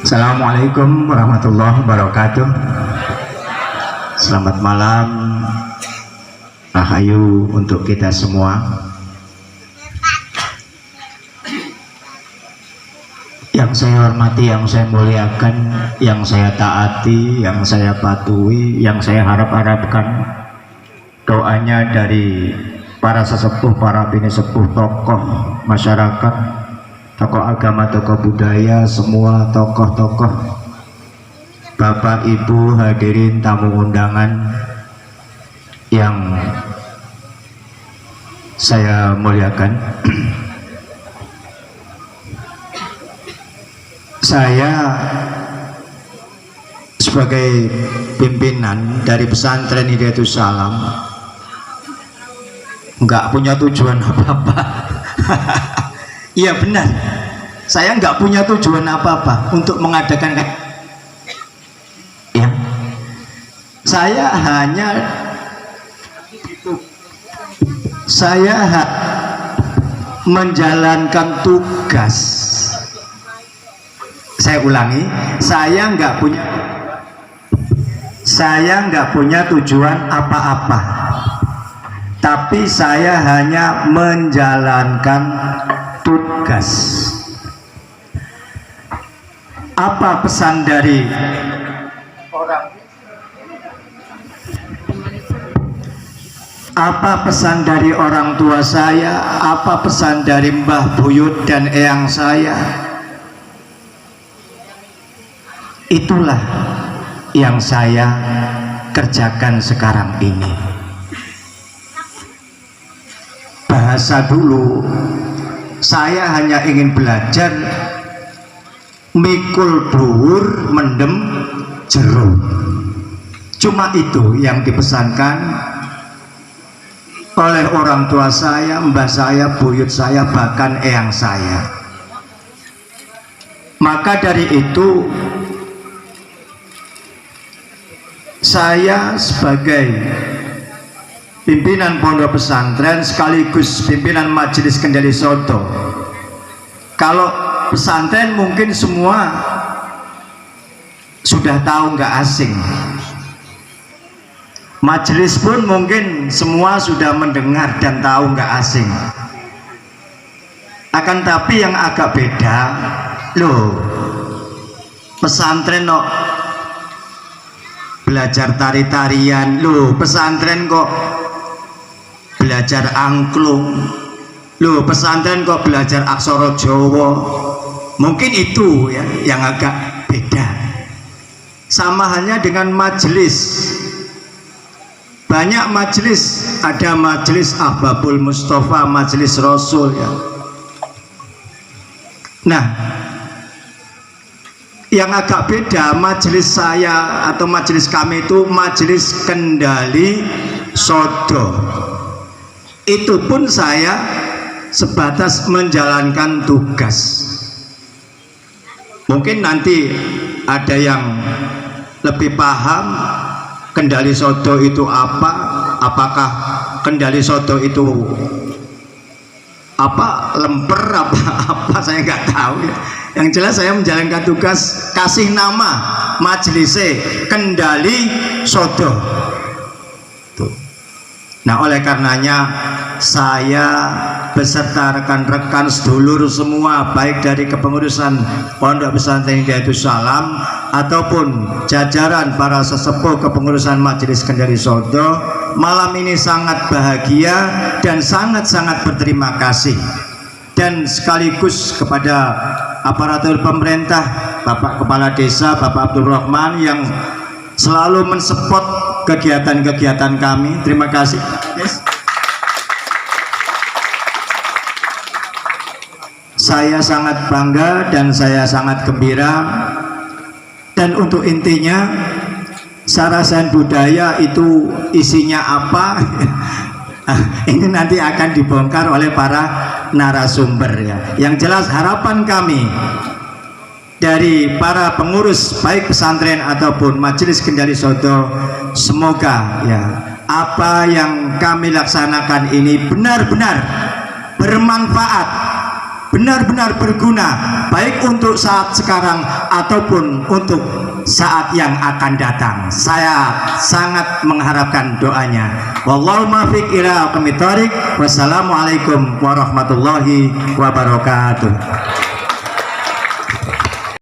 Assalamualaikum warahmatullahi wabarakatuh. Selamat malam, rahayu untuk kita semua. Yang saya hormati, yang saya muliakan, yang saya taati, yang saya patuhi, yang saya harap-harapkan doanya dari para sesepuh, para bini sepuh, tokoh masyarakat, tokoh agama, tokoh budaya, semua tokoh-tokoh, Bapak Ibu hadirin tamu undangan yang saya muliakan. Saya sebagai pimpinan dari pesantren Hidayatus Salam nggak punya tujuan apa-apa. Iya benar, saya nggak punya tujuan apa-apa untuk mengadakan ya. Saya hanya menjalankan tugas. Saya ulangi, saya nggak punya tujuan apa-apa, tapi saya hanya menjalankan tugas. Apa pesan dari orang? Apa pesan dari orang tua saya? Apa pesan dari Mbah Buyut dan eyang saya? Itulah yang saya kerjakan sekarang ini. Bahasa dulu, saya hanya ingin belajar mikul dhuwur mendem jero. Cuma itu yang dipesankan oleh orang tua saya, mbah saya, buyut saya, bahkan eyang saya. Maka dari itu saya sebagai pimpinan pondok pesantren sekaligus pimpinan majelis kendali soto. Kalau pesantren mungkin semua sudah tahu, nggak asing. Majelis pun mungkin semua sudah mendengar dan tahu, nggak asing. Akan tapi yang agak beda, loh, pesantren kok belajar tari-tarian, loh pesantren kok belajar angklung, loh pesantren kok belajar aksara Jawa. Mungkin itu ya yang agak beda. Sama halnya dengan majelis. Banyak majelis, ada majelis Ahbabul Mustafa, majelis Rasul ya. Nah, yang agak beda majelis saya atau majelis kami itu majelis kendali sodo. Itu pun saya sebatas menjalankan tugas. Mungkin nanti ada yang lebih paham kendali sodo itu apa, apakah kendali sodo itu apa, lemper apa saya nggak tahu ya. Yang jelas saya menjalankan tugas, kasih nama majelisnya kendali sodo. Tuh. Nah oleh karenanya saya beserta rekan-rekan sedulur semua, baik dari kepengurusan Pondok Pesantren Hidayatus Salam ataupun jajaran para sesepuh kepengurusan majelis kendali sodo, malam ini sangat bahagia dan sangat-sangat berterima kasih, dan sekaligus kepada aparatur pemerintah, Bapak Kepala Desa, Bapak Abdul Rahman yang selalu mensupport kegiatan-kegiatan kami. Terima kasih. Yes. Saya sangat bangga dan saya sangat gembira, dan untuk intinya sarasan budaya itu isinya apa ini nanti akan dibongkar oleh para narasumber ya. Yang jelas harapan kami dari para pengurus baik pesantren ataupun majelis kendali sodo, semoga ya apa yang kami laksanakan ini benar-benar bermanfaat benar-benar berguna baik untuk saat sekarang ataupun untuk saat yang akan datang. Saya sangat mengharapkan doanya. Wallahu muwaffiq ila aqwamit thoriq. Wassalamualaikum warahmatullahi wabarakatuh.